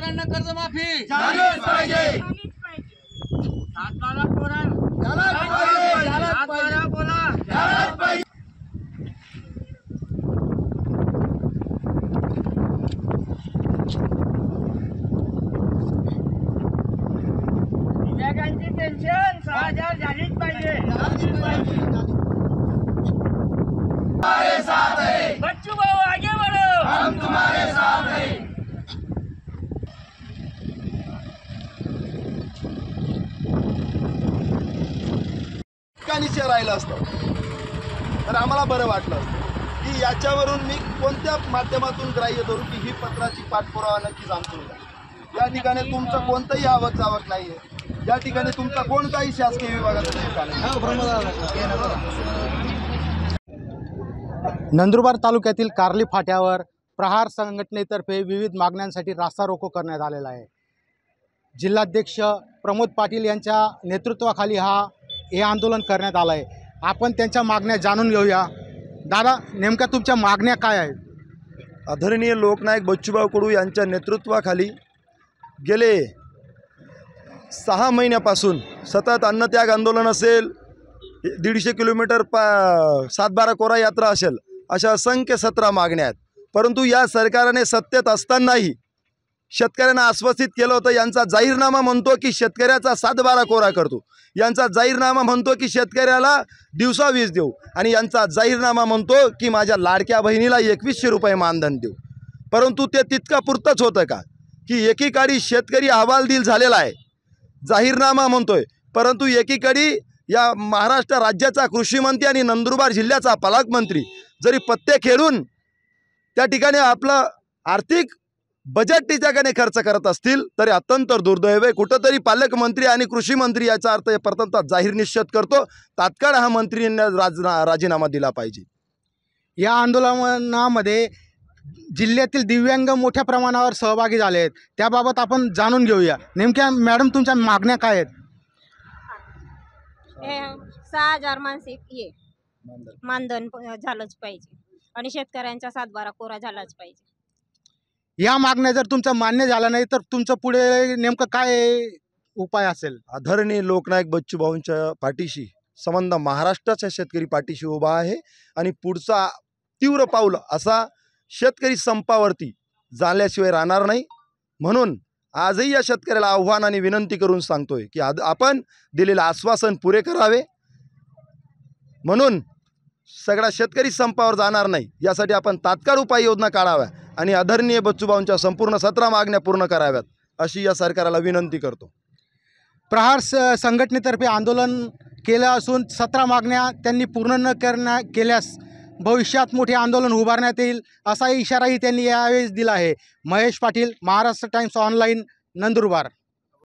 शेतकऱ्यांना कर्जमाफी झालीच पाहिजे. 7-12 कोरा झालाच पाहिजे. 7-12 बोला झालाच पाहिजे. दिव्यांगांची पेन्शन 6,000 झालीच पाहिजे. हमारे साथ है, बच्चू भाऊ आगे बढ़ो, हम तुम्हारे साथ है. ठिकाणीचे राहिलं असतं तर आम्हाला बरं वाटलं असतं की याच्यावरून मी कोणत्या माध्यमातून ग्राह्य धरू की ही पत्राची पाठपुरावा नक्कीच आमचं होईल. या ठिकाणी तुमचं कोणतंही आवक जावक नाहीये. या ठिकाणी तुमचा कोणताही शासकीय विभागाचा ठिकाण नाही. नंदुरबार तालुक्यातील कार्ली फाट्यावर प्रहार संघटनेतर्फे विविध मागण्यांसाठी रास्ता रोको करण्यात आलेला आहे. जिल्हाध्यक्ष प्रमोद पाटील यांच्या नेतृत्वाखाली हे आंदोलन करण्यात आलं आहे. आपण त्यांच्या मागण्या जाणून घेऊया. दादा, नेमक्या तुमच्या मागण्या काय आहेत? आदरणीय लोकनायक बच्चूभाऊ कडू यांच्या नेतृत्वाखाली गेले 6 महिन्यापासून सतत अन्नत्याग आंदोलन असेल, 150 किलोमीटर 7-12 कोरा यात्रा असेल, अशा असंख्य 17 मागण्या आहेत. परंतु या सरकारने सत्तेत असतानाही शेतकऱ्यांना आश्वासित केलं होतं. यांचा जाहीरनामा म्हणतो की शेतकऱ्याचा 7-12 कोरा करतो, यांचा जाहीरनामा म्हणतो की शेतकऱ्याला दिवसा वीज देऊ, आणि यांचा जाहीरनामा म्हणतो की माझ्या लाडक्या बहिणीला 2100 रुपये मानधन देऊ. परंतु ते तितका पुरतंच होतं का की एकीकडे शेतकरी हवालदिल झालेला आहे, जाहीरनामा म्हणतोय, परंतु एकीकडे या महाराष्ट्र राज्याचा कृषीमंत्री आणि नंदुरबार जिल्ह्याचा पालकमंत्री जरी पत्ते खेळून त्या ठिकाणी आपलं आर्थिक बजेट त्याच्याकडे खर्च करत असतील तरी अत्यंत दुर्दैव आहे. कुठंतरी पालकमंत्री आणि कृषी मंत्री याचा अर्थ प्रथमतः जाहीर निश्चित करतो, तात्काळ हा मंत्रींना राजीनामा दिला पाहिजे. या आंदोलनामध्ये जिल्ह्यातील दिव्यांग मोठ्या प्रमाणावर सहभागी झाले आहेत. त्याबाबत आपण जाणून घेऊया. नेमक्या मॅडम तुमच्या मागण्या काय आहेत? 6,000 मानसिक मानधन झालंच पाहिजे आणि शेतकऱ्यांचा 7-12 कोरा झालाच पाहिजे. या मागण्या जर तुमचं मान्य झालं नाही तर तुमचं पुढे नेमकं काय उपाय असेल? आदरणीय लोकनायक बच्चूभाऊंच्या पाठीशी संबंध महाराष्ट्राच्या शेतकरी पाठीशी उभा आहे आणि पुढचा तीव्र पाऊल असा शेतकरी संपावरती जाण्याशिवाय राहणार नाही. म्हणून आजही या शेतकऱ्याला आव्हान आणि विनंती करून सांगतोय की आपण दिलेलं आश्वासन पुरे करावे. म्हणून सगळा शेतकरी संपावर जाणार नाही यासाठी आपण तात्काळ उपाययोजना काढाव्या आणि आदरणीय बच्चूभाऊंच्या संपूर्ण 17 मागण्या पूर्ण कराव्यात अशी या सरकारला विनंती करतो. प्रहार संघटनेतर्फे आंदोलन केलं असून 17 मागण्या त्यांनी पूर्ण न केल्यास भविष्यात मोठे आंदोलन उभारण्यात येईल असा इशाराही त्यांनी यावेळेस दिला आहे. Mahesh Patil, Maharashtra times online, Nandurbar.